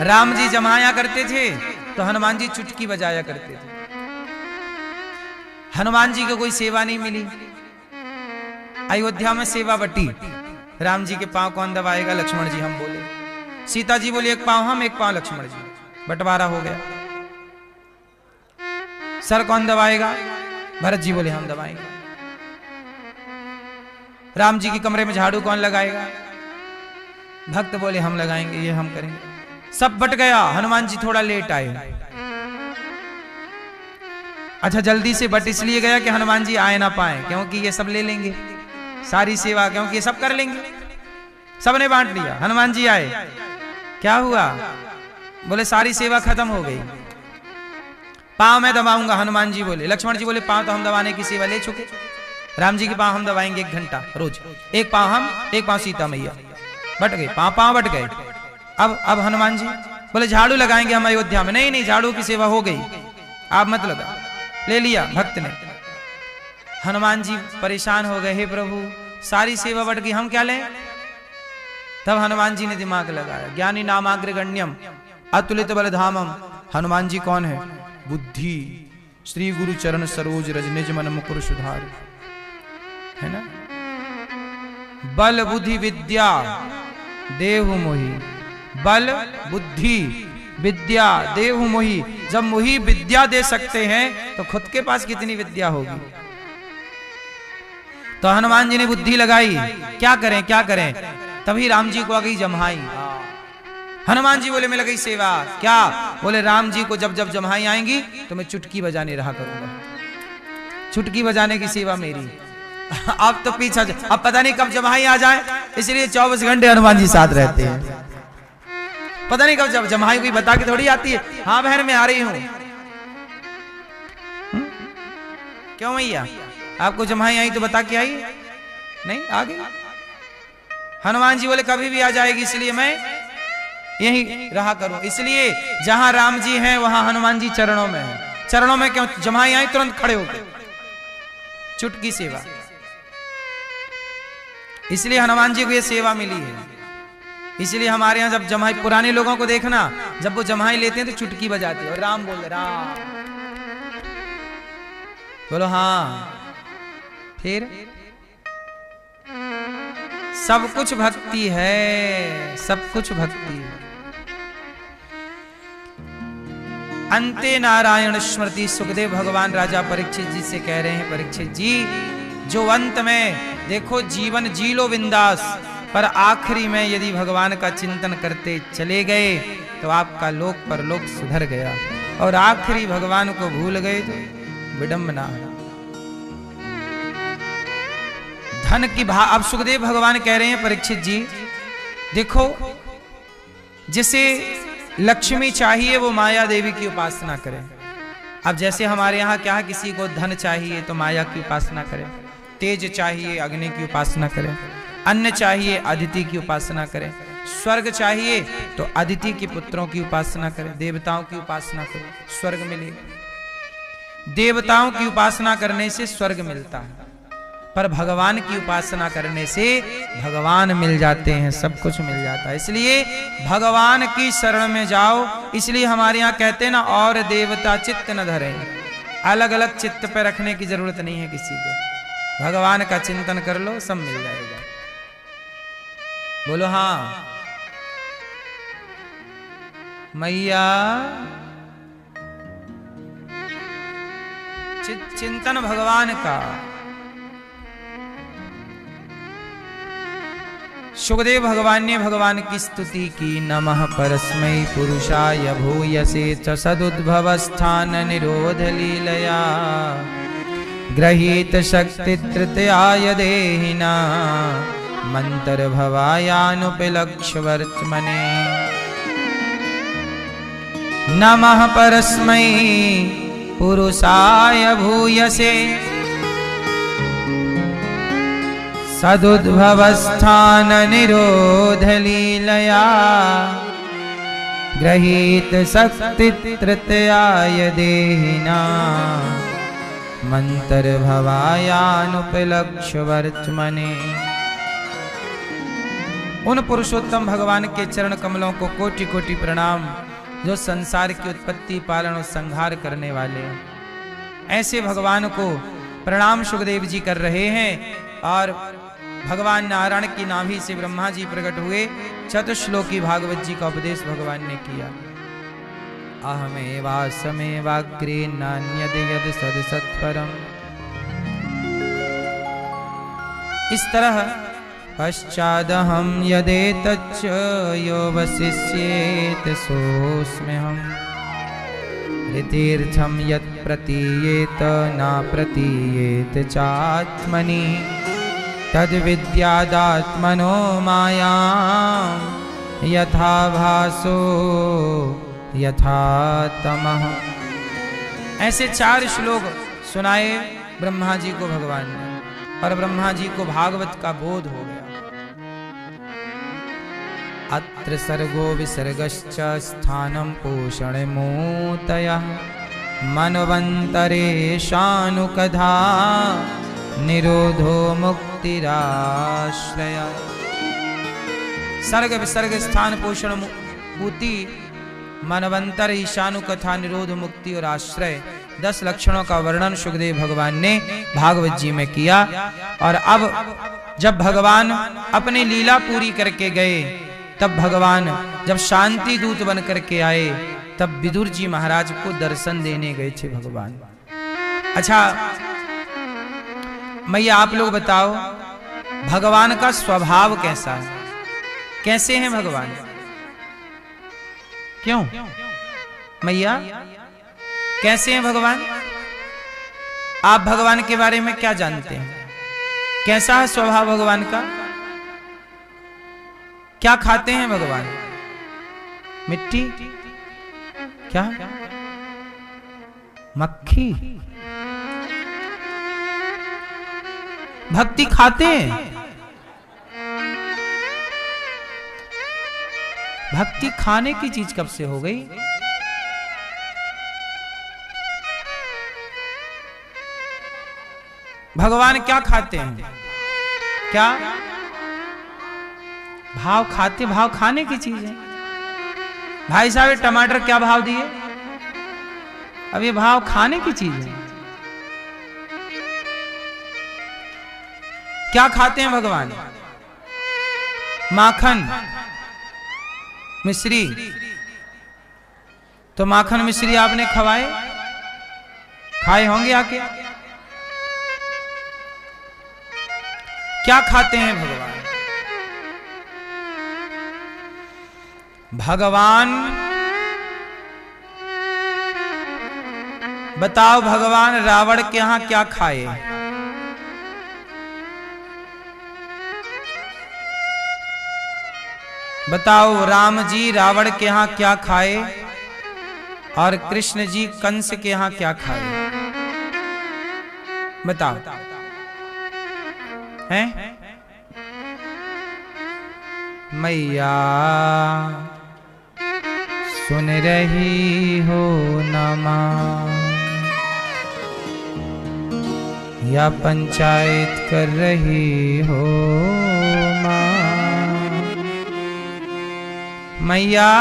राम जी जमाया करते थे तो हनुमान जी चुटकी बजाया करते थे। हनुमान जी को कोई सेवा नहीं मिली, अयोध्या में सेवा बटी। राम जी के पांव कौन दबाएगा? लक्ष्मण जी हम बोले, सीता जी बोली एक पांव हम एक पांव लक्ष्मण जी, बंटवारा हो गया। सर कौन दबाएगा? भरत जी बोले हम दबाएंगे। राम जी के कमरे में झाड़ू कौन लगाएगा? भक्त बोले हम लगाएंगे, ये हम करेंगे। सब बट गया, हनुमान जी थोड़ा लेट आए। अच्छा जल्दी से बट इसलिए गया कि हनुमान जी आए ना पाए, क्योंकि ये सब ले लेंगे सारी सेवा, क्योंकि ये सब कर लेंगे। सबने बांट लिया, हनुमान जी आए, क्या हुआ? बोले सारी सेवा खत्म हो गई, पांव मैं दबाऊंगा। हनुमान जी बोले, लक्ष्मण जी बोले पांव तो हम दबाने की सेवा ले चुके, राम जी के पांव हम दबाएंगे 1 घंटा रोज, एक पांव हम एक पांव सीता मैया। बट गए, पांव बट गए। अब हनुमान जी बोले झाड़ू लगाएंगे हम अयोध्या में। नहीं झाड़ू की सेवा हो गई, आप मत लगा। ले लिया भक्त ने। हनुमान जी परेशान हो गए, हे प्रभु सारी सेवा बट गई, हम क्या लें? तब हनुमान जी ने दिमाग लगाया, ज्ञानी नामाग्र गण्यम अतुलित बलधामम। हनुमान जी कौन है? बुद्धि श्री गुरु चरण सरोज रज निज मन मुकुर सुधार, है ना? बल बुद्धि विद्या देहु मोहि, बल बुद्धि विद्या देहु मोहि। जब मोहि विद्या दे सकते हैं तो खुद के पास कितनी विद्या होगी? तो हनुमान जी ने बुद्धि लगाई, क्या करें क्या करें? तभी राम जी को आ गई जम्हाई। हनुमान जी बोले मैं लगी सेवा। क्या? बोले राम जी को जब जब जम्हाई आएंगी तो मैं चुटकी बजाने रहा करूंगा, चुटकी बजाने की सेवा मेरी। अब तो पीछा, अब पता नहीं कब जम्हाई आ जाए, इसलिए 24 घंटे हनुमान जी साथ रहते हैं। पता नहीं कब जब जम्हाई कोई बता के थोड़ी आती है, हाँ बहन मैं आ रही हूं। क्यों भैया आपको जम्हाई आई तो बता के आई? नहीं, आ गई। हनुमान जी बोले कभी भी आ जाएगी, इसलिए मैं यही रहा करूं। इसलिए जहां राम जी हैं वहां हनुमान जी चरणों में है। चरणों में क्यों? जम्हाई आई तुरंत खड़े होकर चुटकी सेवा, इसलिए हनुमान जी को ये सेवा मिली है। इसलिए हमारे यहां जब जम्हाई, पुराने लोगों को देखना, जब वो जम्हाई लेते हैं तो चुटकी बजाते हैं और राम बोले राम, बोलो हाँ। फिर सब कुछ भक्ति है, सब कुछ भक्ति है। अंते नारायण स्मृति। सुखदेव भगवान राजा परीक्षित जी से कह रहे हैं, परीक्षित जी जो अंत में देखो जीवन जी लो बिंदास, पर आखिरी में यदि भगवान का चिंतन करते चले गए तो आपका लोक परलोक सुधर गया, और आखिरी भगवान को भूल गए तो विडंबना है। धन की अब सुखदेव भगवान कह रहे हैं परीक्षित जी देखो, जिसे लक्ष्मी चाहिए वो माया देवी की उपासना करे। अब जैसे हमारे यहाँ क्या, किसी को धन चाहिए तो माया की उपासना करे, तेज चाहिए अग्नि की उपासना करे, अन्न चाहिए अदिति की उपासना करे, स्वर्ग चाहिए तो अदिति के पुत्रों की उपासना करे, देवताओं की उपासना करे, स्वर्ग मिलेगा। देवताओं की उपासना करने से स्वर्ग मिलता है, पर भगवान की उपासना करने से भगवान मिल जाते हैं, सब कुछ मिल जाता है। इसलिए भगवान की शरण में जाओ। इसलिए हमारे यहाँ कहते हैं ना, और देवता चित्त न धरे। अलग अलग चित्त पे रखने की जरूरत नहीं है किसी को, भगवान का चिंतन कर लो, सब मिल जाएगा। बोलो हाँ मैया। चिंतन भगवान का। सुखदेव भगवान ने भगवान की स्तुति की। नमः परस्मै पुरुषाय भूयसे च सदुद्भवस्थान निरोध लीलया गृहीत शक्ति तृतीयाय देहिना मंतर भवायानुपलक्ष्य वर्त्मने। नमः परस्मै पुरुषाय भूयसे सदुद्भवस्थान निरोध लीलया गृहीत शक्ति तृतीयाय देहिना मंतर भवायानुपलक्ष्य वर्त्मने। उन पुरुषोत्तम भगवान के चरण कमलों को कोटि कोटि प्रणाम, जो संसार की उत्पत्ति पालन और संहार करने वाले हैं। ऐसे भगवान को प्रणाम सुखदेव जी कर रहे हैं। और भगवान नारायण की नाभि से ब्रह्मा जी प्रकट हुए, चतुश्लोकी भागवत जी का उपदेश भगवान ने किया। अहमेवासमेवाग्रे नान्यद यद सद सत्परम। इस तरह पश्चादहम यदेतच्च यो वसिष्येत सोऽस्म्यहम्। ऋतीर्थम यत् प्रतीयेत न प्रतीयेत चात्मनि, तद्विद्यादात्मनो मायां यथा भासो यथा तमः। ऐसे 4 श्लोक सुनाए ब्रह्मा जी को भगवान ने, और ब्रह्मा जी को भागवत का बोध हो गया। अत्र सर्गो विसर्गश्च स्थानं पोषणमूतयः, मनवन्तरेशानुकधा निरोधो मुक्तिराश्रय। सर्ग विसर्ग स्थान पोषण पूति मनवंतर ईशानु कथा निरोध मुक्ति और आश्रय 10 लक्षणों का वर्णन सुखदेव भगवान ने भागवत जी में किया। और अब जब भगवान अपनी लीला पूरी करके गए, तब भगवान जब शांति दूत बन करके आए, तब विदुर जी महाराज को दर्शन देने गए थे भगवान। अच्छा मैया आप लोग बताओ, भगवान का स्वभाव कैसा है? कैसे हैं भगवान? क्यों मैया कैसे हैं भगवान? आप भगवान के बारे में क्या जानते हैं? कैसा है स्वभाव भगवान का? क्या खाते हैं भगवान? मिट्टी? क्या? मक्खी? भक्ति खाते हैं? भक्ति खाने की चीज कब से हो गई? भगवान क्या खाते हैं? क्या भाव खाते? भाव खाने की चीज है। भाई साहब टमाटर क्या भाव दिए? अब ये भाव खाने की चीज है। क्या खाते हैं भगवान? माखन मिश्री। तो माखन मिश्री आपने खवाए? खाए होंगे आके। क्या खाते हैं भगवान? भगवान बताओ, भगवान रावण के यहां क्या खाए? बताओ, राम जी रावण के यहां क्या खाए और कृष्ण जी कंस के यहां क्या खाए? बताओ हैं? मैया सुन रही हो नमा, या पंचायत कर रही हो मां? मैया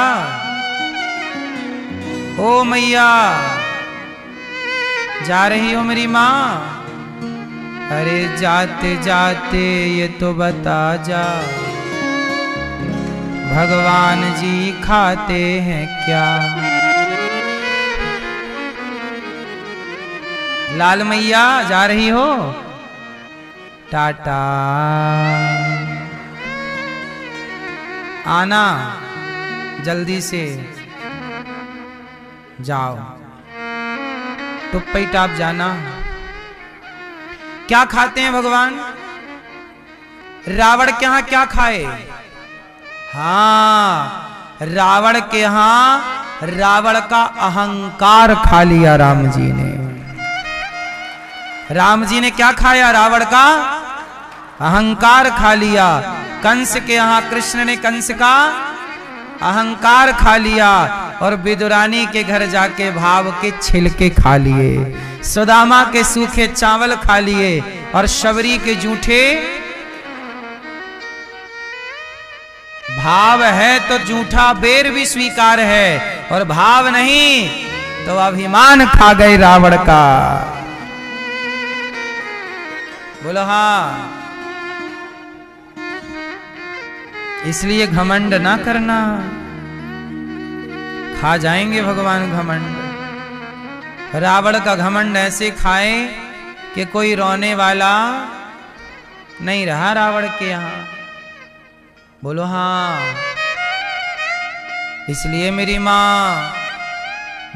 ओ मैया, जा रही हो मेरी माँ? अरे जाते जाते ये तो बता जा, भगवान जी खाते हैं क्या? लाल मैया जा रही हो? टाटा, आना जल्दी से, जाओ टुप्पई टाप जाना। क्या खाते हैं भगवान? रावण के यहां क्या खाए? हाँ, रावण के यहां रावण का अहंकार खा लिया राम जी ने। राम जी ने क्या खाया? रावण का अहंकार खा लिया। कंस के यहां कृष्ण ने कंस का अहंकार खा लिया, और विदुरानी के घर जाके भाव के छिलके खा लिए, सुदामा के सूखे चावल खा लिए, और शबरी के जूठे भाव है तो झूठा बेर भी स्वीकार है, और भाव नहीं तो अभिमान खा गए रावण का। बोलो हाँ। इसलिए घमंड ना करना, खा जाएंगे भगवान घमंड। रावण का घमंड ऐसे खाए कि कोई रोने वाला नहीं रहा रावण के यहां। बोलो हाँ। इसलिए मेरी मां,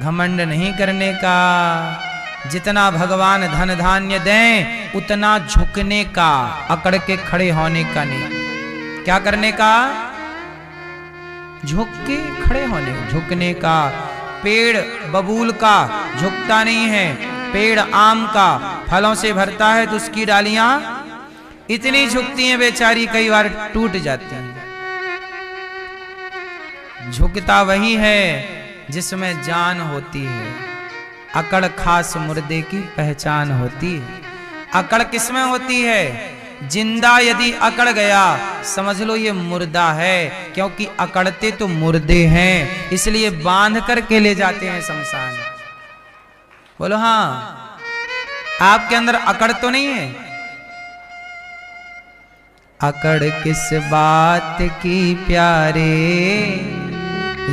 घमंड नहीं करने का। जितना भगवान धन धान्य दें उतना झुकने का, अकड़ के खड़े होने का नहीं। क्या करने का? झुक के खड़े होने, झुकने का। पेड़ बबूल का झुकता नहीं है, पेड़ आम का फलों से भरता है तो उसकी डालियां इतनी झुकती हैं बेचारी, कई बार टूट जाती हैं। झुकता वही है जिसमें जान होती है। अकड़ खास मुर्दे की पहचान होती है। अकड़ किसमें होती है? जिंदा यदि अकड़ गया समझ लो ये मुर्दा है, क्योंकि अकड़ते तो मुर्दे हैं, इसलिए बांध करके ले जाते हैं शमशान। बोलो हाँ। आपके अंदर अकड़ तो नहीं है? अकड़ किस बात की प्यारे,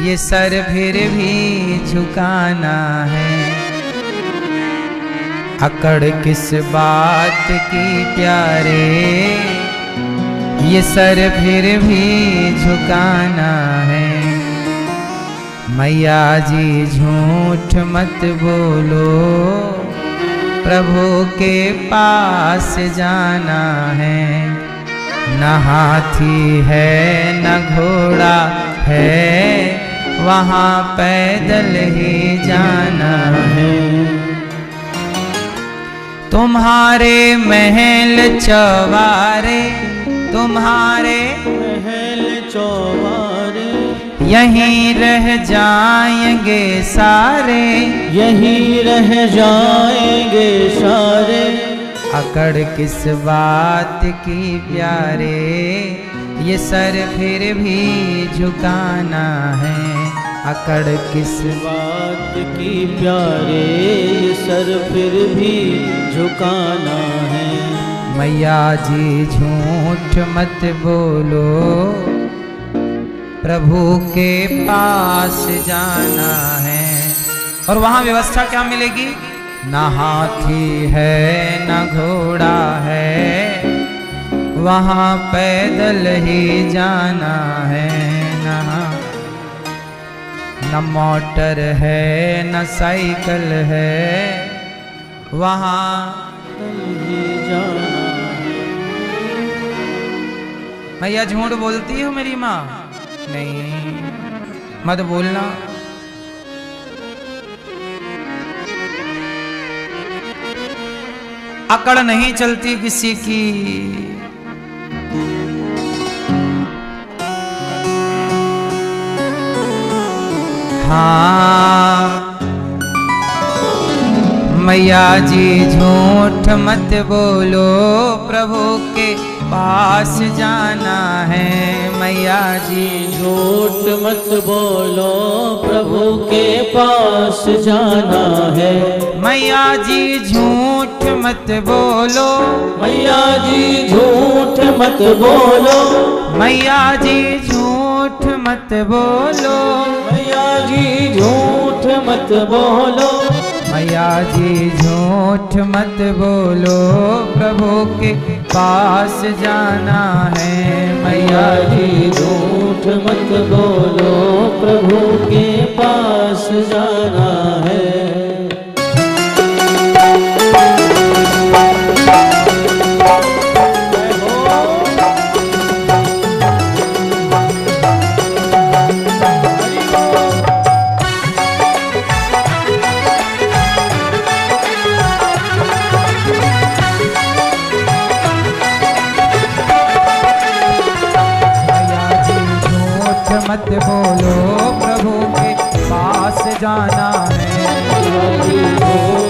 ये सर फिर भी झुकाना है। अकड़ किस बात की प्यारे, ये सर फिर भी झुकाना है। मैया जी झूठ मत बोलो, प्रभु के पास जाना है। न हाथी है न घोड़ा है, वहाँ पैदल ही जाना है। तुम्हारे महल चवारे, तुम्हारे महल चौबारे, यहीं रह जाएंगे सारे, यहीं रह जाएंगे सारे। अकड़ किस बात की प्यारे, ये सर फिर भी झुकाना है। अकड़ किस बात की प्यारे, ये सर फिर भी झुकाना है। मैया जी झूठ मत बोलो, प्रभु के पास जाना है। और वहां व्यवस्था क्या मिलेगी? ना हाथी है ना घोड़ा है, वहां पैदल ही जाना है। न मोटर है न साइकिल है, वहां ही जाना है। मैया झूठ बोलती हो मेरी माँ? नहीं, मत बोलना। अकड़ नहीं चलती किसी की। हाँ, मैया जी झूठ मत बोलो, प्रभु के पास जाना है। मैया जी झूठ मत बोलो, प्रभु के पास जाना है। मैया जी झूठ मत बोलो, मैया जी झूठ मत बोलो, मैया जी झूठ मत बोलो, मैया जी झूठ मत बोलो, मैया जी झूठ मत बोलो, प्रभु के पास जाना है। मैया जी झूठ मत बोलो, प्रभु के पास जाना है। मत बोलो, प्रभु के पास जाना है।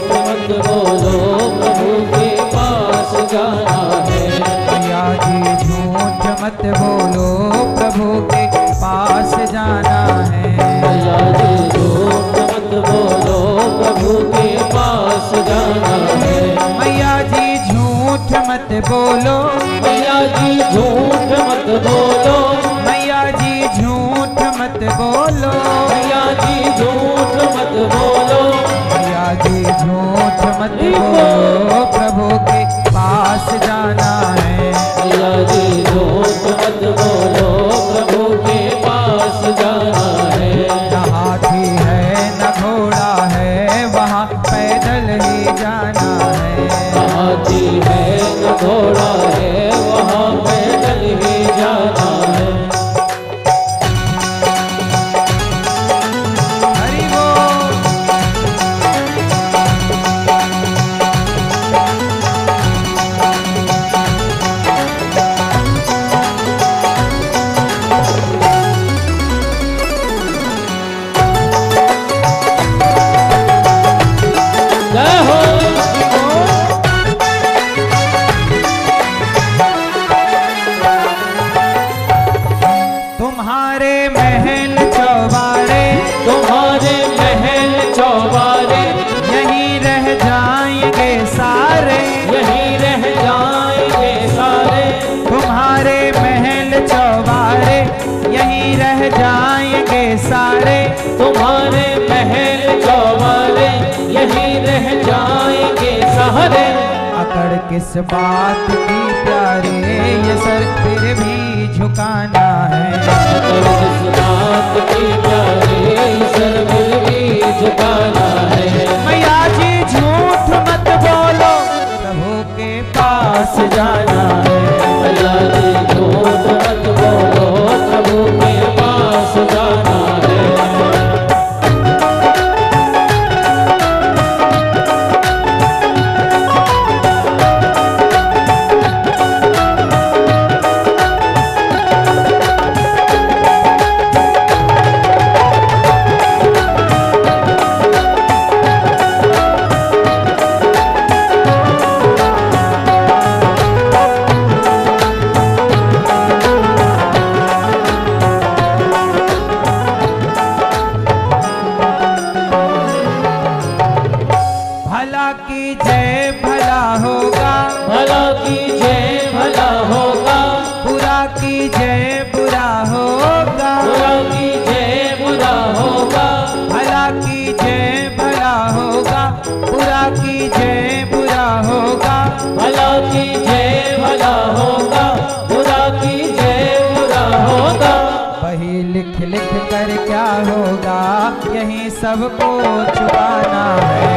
मत बोलो, प्रभु के पास जाना है। मैया जी झूठ मत बोलो प्रभु के पास जाना है। मैया जी झूठ मत बोलो प्रभु के पास जाना है। मैया जी झूठ मत बोलो, मैया जी झूठ मत बोलो, मैया जी झूठ मत बोलो, मैया जी झूठ मत बोलो, मैया जी झूठ मत बोलो प्रभु के पास जाना है। मैया जी झूठ मत बोलो प्रभु के पास जाना है। न हाथी है न घोड़ा है वहाँ पैदल ही जाना है। हाथी है न घोड़ा है वहाँ पैदल ही जाना है। हरि बोल। जय हो। तुम्हारे महल चौबारे, तुम्हारे महल चौबारे यहीं रह जाएंगे सारे, यहीं रह जाएंगे सारे। तुम्हारे महल चौबारे यहीं रह जाएंगे सारे। तुम्हारे महल चौबारे यहीं रह जाएंगे सारे। अकड़ किस बात की प्यारे ये सर फिर भी झुकाना है। अकड़ किस बात की प्यारे सर फिर भी झुकाना है। मैया जी झूठ मत बोलो प्रभु के पास जाना है। मैया जी झूठ मत बोलो प्रभु के पास जाना है। भला की जय भला होगा, भला की जय भला होगा, बुरा की जय बुरा होगा। बुरा की जय बुरा होगा, भला की जय भला होगा, बुरा की जय बुरा होगा। भला की जय भला होगा, बुरा की जय बुरा होगा। वही लिख लिख कर क्या होगा यही सबको छुपाना है।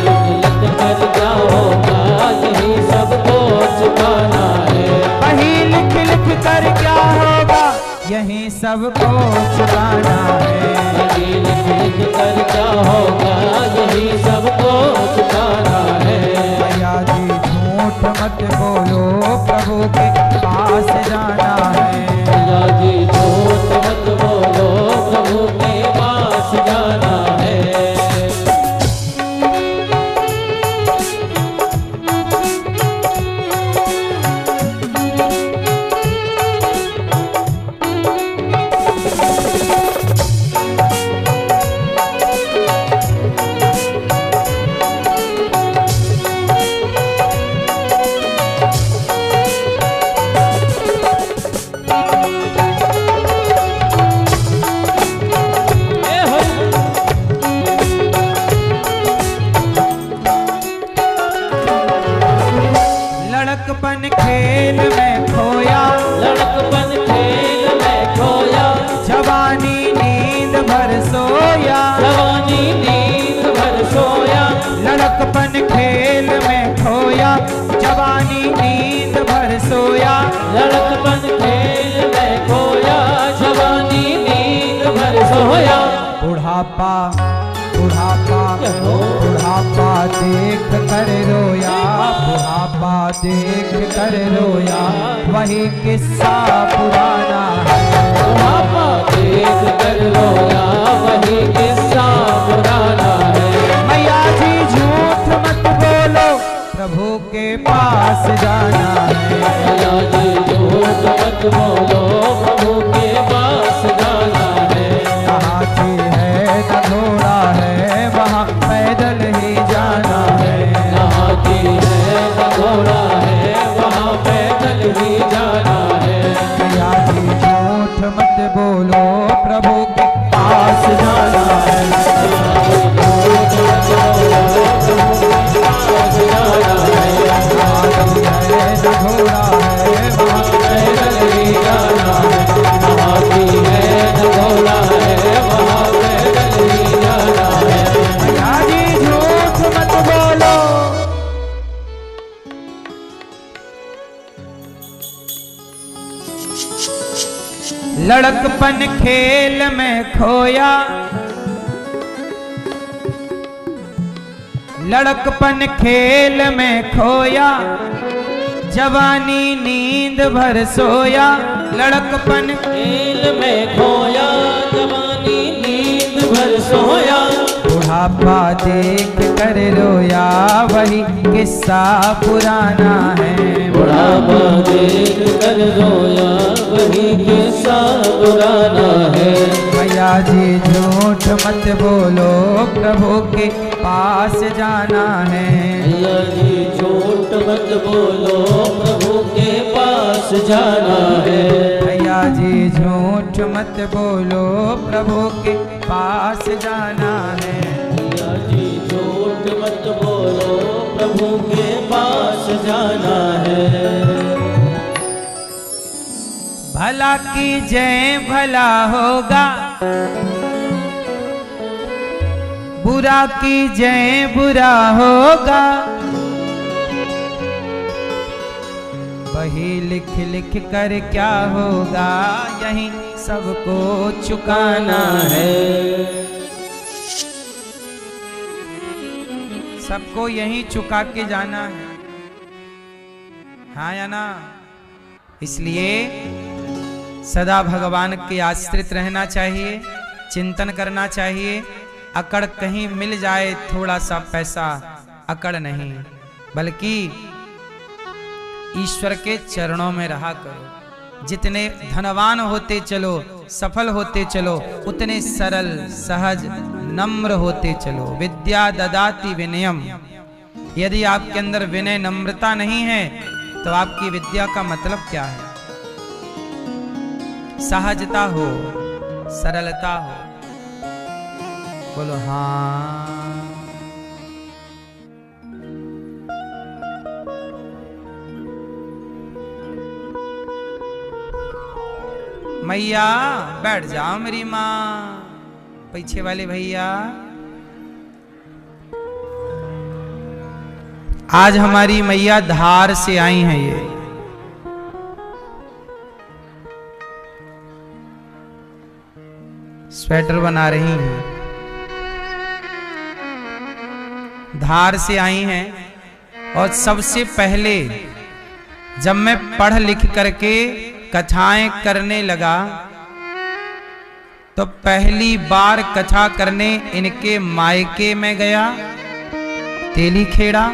लिख लिख कर क्या होगा यही सबको छुपाना है। वही लिख लिख कर क्या होगा यही सबको छुपाना है। यही लिख लिख कर क्या होगा यही सबको छुपाना है। मैया जी झूठ मत बोलो प्रभु के पास जाना है। मैया जी झूठ मत बोलो प्रभु के पास जाना है। लड़कपन खेल में खोया, लड़कपन खेल में खोया, जवानी नींद भर सोया। जवानी नींद भर सोया। लड़कपन खेल में खोया, जवानी नींद भर सोया। लड़कपन खेल में खोया, जवानी नींद भर सोया। बुढ़ापा बुढ़ापा बुढ़ापा देख कर रोया, बुढ़ापा देख कर रोया। वही किस्सा पुराना है। बुढ़ापा देख कर रोया, वही किस्सा पुराना है। मैया जी झूठ मत बोलो प्रभु के पास जाना है। मैया जी झूठ मत बोलो प्रभु के पास जाना है। झूठ मत बोलो प्रभु के पास जाना है। न घोड़ा है वहाँ पैदल ही जाना है। हाथी है न घोड़ा है वहाँ पैदल ही जाना है। मैया जी झूठ मत बोलो। लड़कपन खेल में खोया, लड़कपन खेल में खोया, जवानी नींद भर सोया। लड़कपन खेल में खोया, जवानी नींद भर सोया। बुढ़ापा देख कर रोया, वही किस्सा पुराना है। बुढ़ापा देख कर रोया, वही किस्सा पुराना है। मैया जी झूठ मत बोलो, प्रभु के पास जाना है। मैया जी झूठ मत बोलो, प्रभु के पास जाना है। मैया जी झूठ मत बोलो, प्रभु के पास जाना है। मैया जी झूठ मत बोलो, प्रभु के पास जाना है। भला की जय भला होगा, बुरा की जय बुरा होगा। वही लिख लिख कर क्या होगा, यही सबको चुकाना है। सबको यही चुका के जाना है, हाँ या ना। इसलिए सदा भगवान के आश्रित रहना चाहिए, चिंतन करना चाहिए। अकड़ कहीं मिल जाए थोड़ा सा पैसा, अकड़ नहीं, बल्कि ईश्वर के चरणों में रहा करो। जितने धनवान होते चलो, सफल होते चलो, उतने सरल सहज नम्र होते चलो। विद्या ददाति विनयम। यदि आपके अंदर विनय नम्रता नहीं है तो आपकी विद्या का मतलब क्या है? सहजता हो, सरलता हो। बोलो हाँ। मैया बैठ जाओ मेरी माँ। पीछे वाले भैया, आज हमारी मैया धार से आई हैं। ये स्वेटर बना रही हैं, धार से आई हैं। और सबसे पहले जब मैं पढ़ लिख करके कथाएं करने लगा तो पहली बार कथा करने इनके मायके में गया तेली खेड़ा,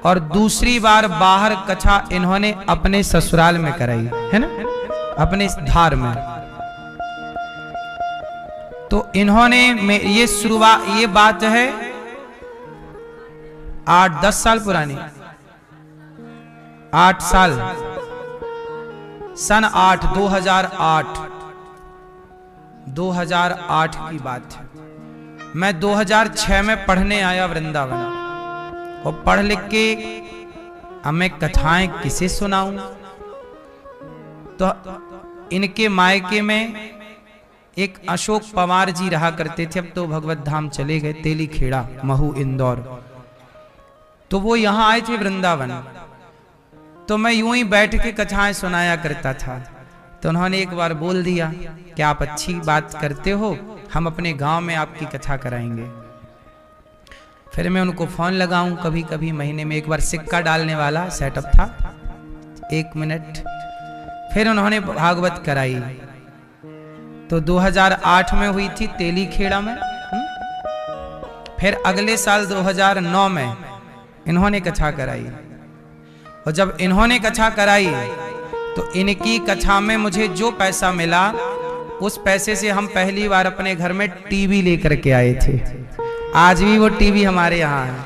और दूसरी बार बाहर कथा इन्होंने अपने ससुराल में कराई है ना, अपने धार में। तो इन्होंने ये शुरुआत, ये बात है 8-10 साल पुरानी, 8 साल, सन 2008 की बात है। मैं 2006 में पढ़ने आया वृंदावन, और पढ़ लिख के अब मैं कथाएं किसे सुनाऊं। तो इनके मायके में एक अशोक पवार जी रहा करते थे, अब तो भगवत धाम चले गए, तेली खेड़ा महू इंदौर। तो वो यहाँ आए थे वृंदावन, तो मैं यूं ही बैठ के कथाएं सुनाया करता था। तो उन्होंने एक बार बोल दिया कि आप अच्छी बात करते हो, हम अपने गांव में आपकी कथा कराएंगे। फिर मैं उनको फोन लगाऊं, कभी कभी महीने में एक बार सिक्का डालने वाला सेटअप था, 1 मिनट। फिर उन्होंने भागवत कराई। तो 2008 में हुई थी तेली खेड़ा में। फिर अगले साल 2009 में इन्होंने कथा कराई। और जब इन्होंने कथा कराई तो इनकी कथा में मुझे जो पैसा मिला, उस पैसे से हम पहली बार अपने घर में टीवी लेकर के आए थे। आज भी वो टीवी हमारे यहाँ है।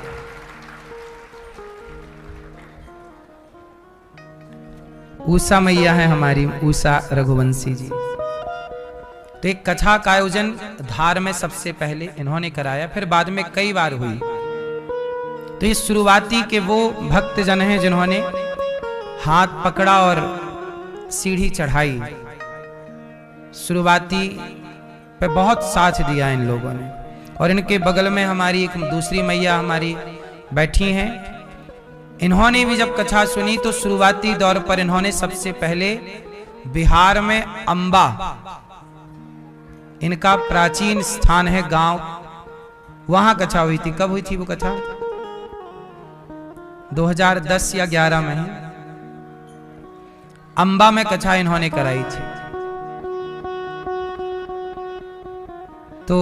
उषा मैया है हमारी, उषा रघुवंशी जी। तो तो एक कथा का आयोजन धार में सबसे पहले इन्होंने कराया, फिर बाद में कई बार हुई। तो ये शुरुआती के वो भक्त जन हैं जिन्होंने हाथ पकड़ा और सीढ़ी चढ़ाई। शुरुआती पे बहुत साथ दिया इन लोगों ने। और इनके बगल में हमारी एक दूसरी मैया हमारी बैठी हैं, इन्होंने भी जब कथा सुनी तो शुरुआती दौर पर इन्होंने सबसे पहले बिहार में अंबा, इनका प्राचीन स्थान है गांव, वहां कथा हुई थी। कब हुई थी वो कथा? 2010 या 11 में अंबा में कथा इन्होंने कराई थी। तो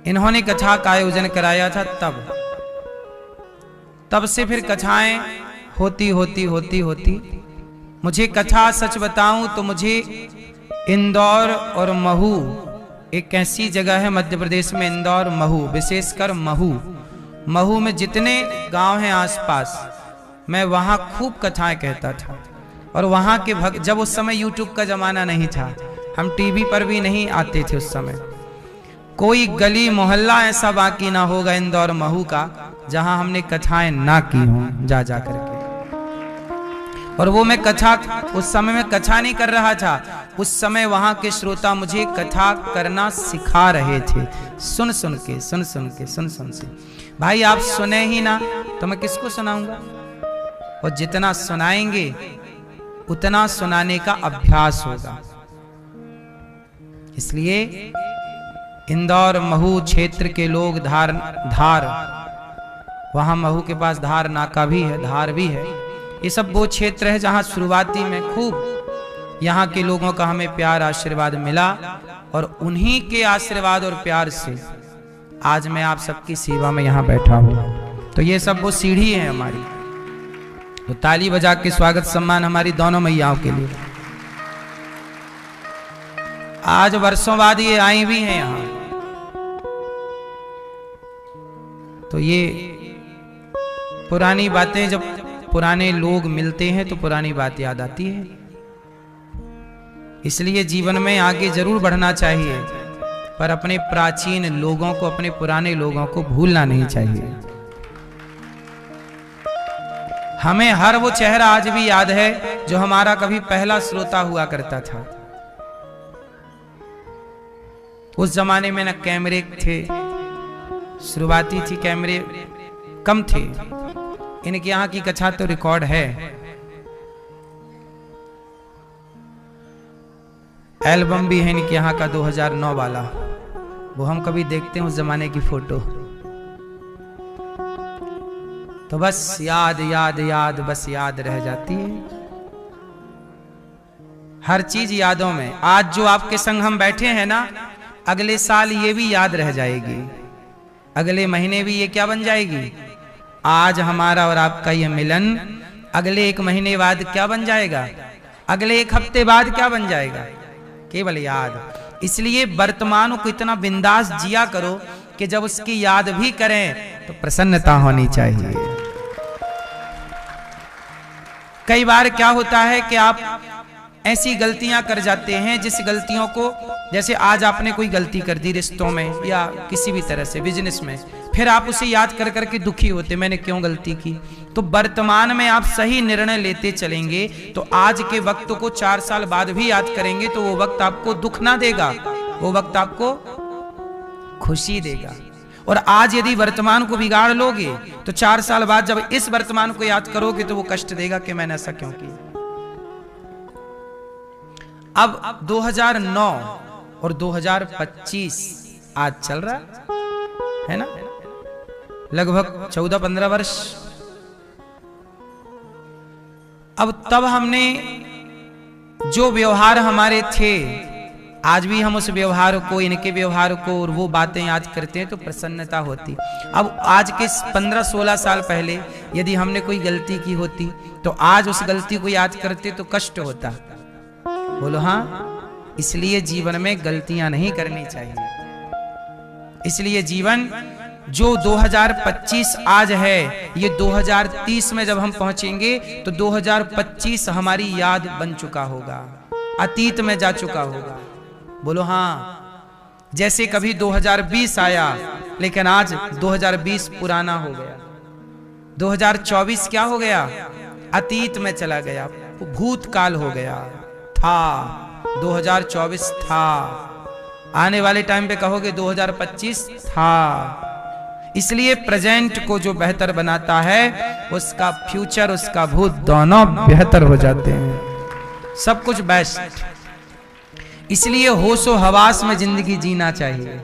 इन्होंने कथा का आयोजन कराया था। तब से फिर कथाएं होती मुझे कथा सच बताऊं तो मुझे इंदौर और महू, एक ऐसी जगह है मध्य प्रदेश में, इंदौर महू, विशेषकर महू में जितने गांव हैं आसपास, मैं वहां खूब कथाएं कहता था। और वहां के भक्त, जब उस समय यूट्यूब का जमाना नहीं था, हम टीवी पर भी नहीं आते थे उस समय, कोई गली मोहल्ला ऐसा बाकी ना होगा इंदौर महू का जहां हमने कथाएं ना की हों जा करके। और वो मैं कथा, उस समय मैं कथा नहीं कर रहा था, उस समय वहां के श्रोता मुझे कथा करना सिखा रहे थे, सुन सुन के। भाई आप सुने ही ना तो मैं किसको सुनाऊंगा? और जितना सुनाएंगे उतना सुनाने का अभ्यास होगा। इसलिए इंदौर महू क्षेत्र के लोग धार वहां महू के पास धार नाका भी है, धार भी है, ये सब वो क्षेत्र है जहां शुरुआती में खूब यहाँ के लोगों का हमें प्यार आशीर्वाद मिला। और उन्हीं के आशीर्वाद और प्यार से आज मैं आप सबकी सेवा में यहाँ बैठा हूँ। तो ये सब वो सीढ़ी है हमारी। तो ताली बजा के स्वागत सम्मान हमारी दोनों मैयाओं के लिए। आज वर्षों बाद ये आई भी हैं यहाँ। तो ये पुरानी बातें, जब पुराने लोग मिलते हैं तो पुरानी बात याद आती है। इसलिए जीवन में आगे जरूर बढ़ना चाहिए, पर अपने प्राचीन लोगों को, अपने पुराने लोगों को भूलना नहीं चाहिए। हमें हर वो चेहरा आज भी याद है जो हमारा कभी पहला श्रोता हुआ करता था। उस जमाने में न कैमरे थे, शुरुआती थी, कैमरे कम थे। इनके यहाँ की कथा तो रिकॉर्ड है। एल्बम भी है इनके यहाँ का 2009 वाला, वो हम कभी देखते हैं उस जमाने की फोटो। तो बस याद बस याद रह जाती है, हर चीज यादों में। आज जो आपके संग हम बैठे हैं ना, अगले साल ये भी याद रह जाएगी, अगले महीने भी ये क्या बन जाएगी। आज हमारा और आपका ये मिलन अगले 1 महीने बाद क्या बन जाएगा, अगले 1 हफ्ते बाद क्या बन जाएगा, केवल याद। इसलिए वर्तमान को इतना बिंदास जिया करो कि जब उसकी याद भी करें तो प्रसन्नता होनी चाहिए। कई बार क्या होता है कि आप ऐसी गलतियां कर जाते हैं जिस गलतियों को, जैसे आज आपने कोई गलती कर दी रिश्तों में या किसी भी तरह से बिजनेस में, फिर आप उसे याद कर करके दुखी होते, मैंने क्यों गलती की। तो वर्तमान में आप सही निर्णय लेते चलेंगे तो आज के वक्त को 4 साल बाद भी याद करेंगे तो वो वक्त आपको दुख ना देगा, वो वक्त आपको खुशी देगा। और आज यदि वर्तमान को बिगाड़ लोगे तो 4 साल बाद जब इस वर्तमान को याद करोगे तो वो कष्ट देगा कि मैंने ऐसा क्यों किया। अब 2009 और 2025 आज चल रहा है ना, लगभग 14-15 वर्ष। अब तब हमने जो व्यवहार हमारे थे, आज भी हम उस व्यवहार को, इनके व्यवहार को और वो बातें याद करते हैं तो प्रसन्नता होती। अब आज के 15-16 साल पहले यदि हमने कोई गलती की होती तो आज उस गलती को याद करते तो कष्ट होता। बोलो हाँ। इसलिए जीवन में गलतियां नहीं करनी चाहिए। इसलिए जीवन जो 2025 आज है, ये 2030 में जब हम पहुंचेंगे तो 2025 हमारी याद बन चुका होगा। अतीत में जा चुका होगा। बोलो हाँ। जैसे कभी 2020 आया, लेकिन आज 2020 पुराना हो गया। 2024 क्या हो गया? अतीत में चला गया, भूतकाल हो गया। था 2024 था, आने वाले टाइम पे कहोगे 2025 था। इसलिए प्रेजेंट को जो बेहतर बनाता है, उसका फ्यूचर, उसका भूत दोनों बेहतर हो जाते हैं। सब कुछ बेस्ट। इसलिए होशो हवास में जिंदगी जीना चाहिए।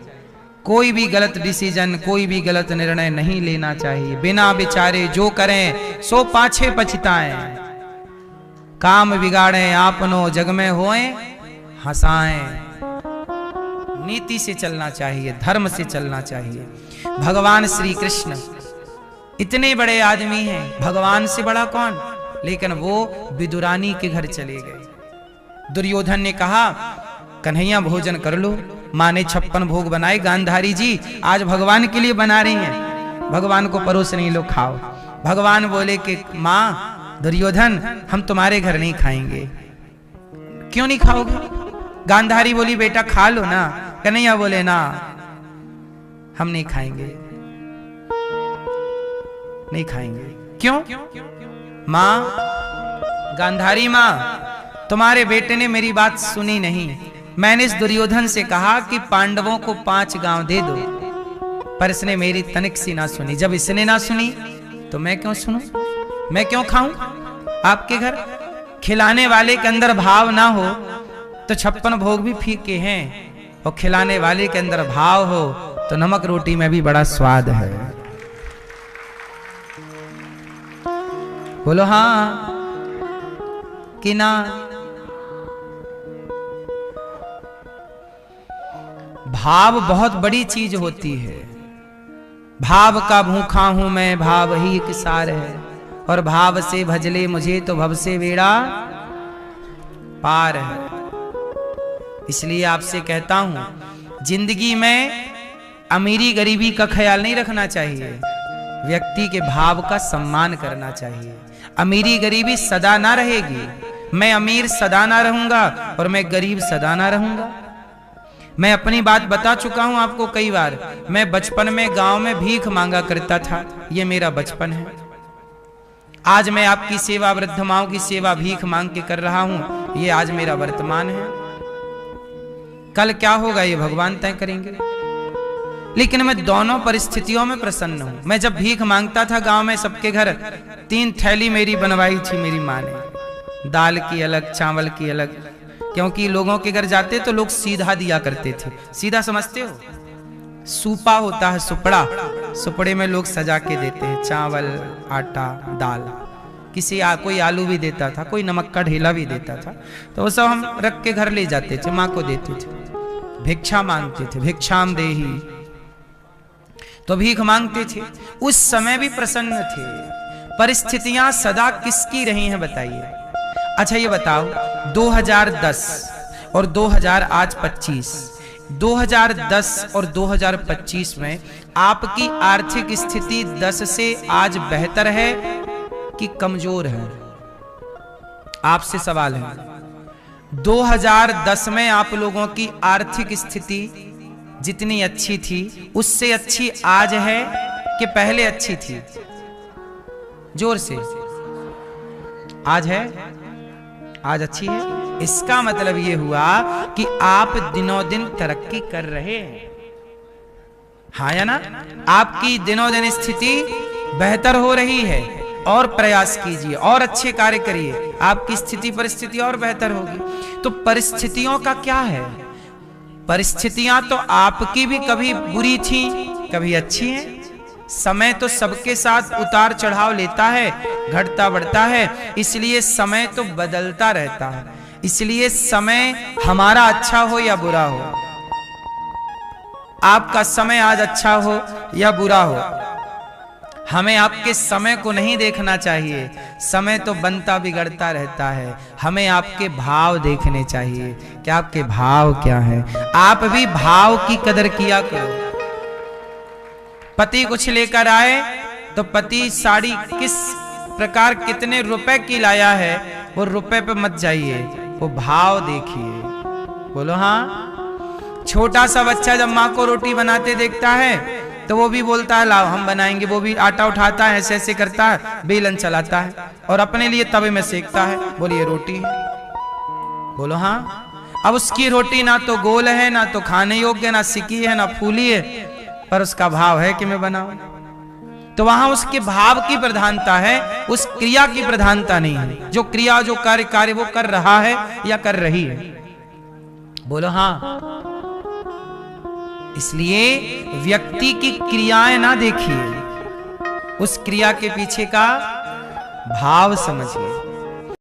कोई भी गलत डिसीजन, कोई भी गलत निर्णय नहीं लेना चाहिए। बिना विचारे जो करें सो पाछे पछताएं। काम बिगाड़ें आपनो जग में होएं हंसाएं। नीति से चलना चाहिए, धर्म से चलना चाहिए। भगवान श्री कृष्ण इतने बड़े आदमी हैं, भगवान से बड़ा कौन? लेकिन वो विदुरानी के घर चले गए। दुर्योधन ने कहा कन्हैया भोजन कर लो। माँ ने 56 भोग बनाए। गांधारी जी आज भगवान के लिए बना रही हैं, भगवान को परोस नहीं लो, खाओ। भगवान बोले कि माँ दुर्योधन हम तुम्हारे घर नहीं खाएंगे। क्यों नहीं खाओगे? गांधारी बोली बेटा खा लो ना। कन्हैया बोले ना हम नहीं खाएंगे, नहीं खाएंगे। क्यों? माँ, गांधारी माँ, तुम्हारे बेटे ने मेरी बात सुनी नहीं। मैंने इस दुर्योधन से कहा कि पांडवों को 5 गांव दे दो, पर इसने मेरी तनिक सी ना सुनी। जब इसने ना सुनी तो मैं क्यों सुनूं? मैं क्यों खाऊं आपके घर? खिलाने वाले के अंदर भाव ना हो तो 56 भोग भी फीके हैं, और खिलाने वाले के अंदर भाव हो तो नमक रोटी में भी बड़ा स्वाद है। बोलो हाँ कि ना? भाव बहुत बड़ी चीज होती है। भाव का भूखा हूं मैं, भाव ही एक सार है, और भाव से भजले मुझे तो भव से बेड़ा पार है। इसलिए आपसे कहता हूं, जिंदगी में अमीरी गरीबी का ख्याल नहीं रखना चाहिए, व्यक्ति के भाव का सम्मान करना चाहिए। अमीरी गरीबी सदा ना रहेगी। मैं अमीर सदा ना रहूंगा और मैं गरीब सदा ना रहूंगा। मैं अपनी बात बता चुका हूं आपको कई बार। मैं बचपन में गांव में भीख मांगा करता था, ये मेरा बचपन है। आज मैं आपकी सेवा, वृद्ध माओं की सेवा भीख मांग के कर रहा हूं, ये आज मेरा वर्तमान है। कल क्या होगा ये भगवान तय करेंगे। लेकिन मैं दोनों परिस्थितियों में प्रसन्न हूं। मैं जब भीख मांगता था गांव में सबके घर, 3 थैली मेरी बनवाई थी मेरी माँ ने, दाल की अलग, चावल की अलग। क्योंकि लोगों के घर जाते तो लोग सीधा दिया करते थे। सीधा समझते हो? सूपा होता है, सुपड़ा। सुपड़े में लोग सजा के देते हैं, चावल, आटा, दाल। किसी कोई आलू भी देता था, कोई नमक का ढेला भी देता था। तो वो सब हम रख के घर ले जाते थे, माँ को देते थे। भिक्षा मांगते थे, भिक्षाम देही, तो भीख मांगते थे। उस समय भी प्रसन्न थे। परिस्थितियां सदा किसकी रही हैं बताइए? अच्छा ये बताओ, 2010 और 2025, 2010 और 2025 में आपकी आर्थिक स्थिति 10 से आज बेहतर है कि कमजोर है? आपसे सवाल है। 2010 में आप लोगों की आर्थिक स्थिति जितनी अच्छी थी, उससे अच्छी आज है कि पहले अच्छी थी? जोर से। आज है? आज अच्छी है। इसका मतलब यह हुआ कि आप दिनों दिन तरक्की कर रहे हैं। हाँ या ना? आपकी दिनों दिन स्थिति बेहतर हो रही है। और प्रयास कीजिए और अच्छे कार्य करिए, आपकी स्थिति परिस्थिति और बेहतर होगी। तो परिस्थितियों का क्या है? परिस्थितियां तो आपकी भी कभी बुरी थी, कभी अच्छी हैं। समय तो सबके साथ उतार चढ़ाव लेता है, घटता बढ़ता है। इसलिए समय तो बदलता रहता है। इसलिए समय हमारा अच्छा हो या बुरा हो, आपका समय आज अच्छा हो या बुरा हो, हमें आपके समय को नहीं देखना चाहिए। समय तो बनता बिगड़ता रहता है। हमें आपके भाव देखने चाहिए कि आपके भाव क्या हैं। आप भी भाव की कदर किया करो। पति कुछ लेकर आए तो पति साड़ी किस प्रकार कितने रुपए की लाया है, वो रुपए पे मत जाइए, वो भाव देखिए। बोलो हाँ। छोटा सा बच्चा जब माँ को रोटी बनाते देखता है तो वो भी बोलता है लाओ हम बनाएंगे। वो भी आटा उठाता है, ऐसे ऐसे करता है, बेलन चलाता है और अपने लिए तवे में सेकता है। बोलिए रोटी है। बोलो हाँ। अब उसकी रोटी ना तो गोल है, ना तो खाने योग्य, ना सिकी है, ना फूली है, पर उसका भाव है कि मैं बनाऊं। तो वहां उसके भाव की प्रधानता है, उस क्रिया की प्रधानता नहीं है। जो क्रिया, जो कार्य वो कर रहा है या कर रही है। बोलो हाँ। इसलिए व्यक्ति की क्रियाएं ना देखिए, उस क्रिया के पीछे का भाव समझिए।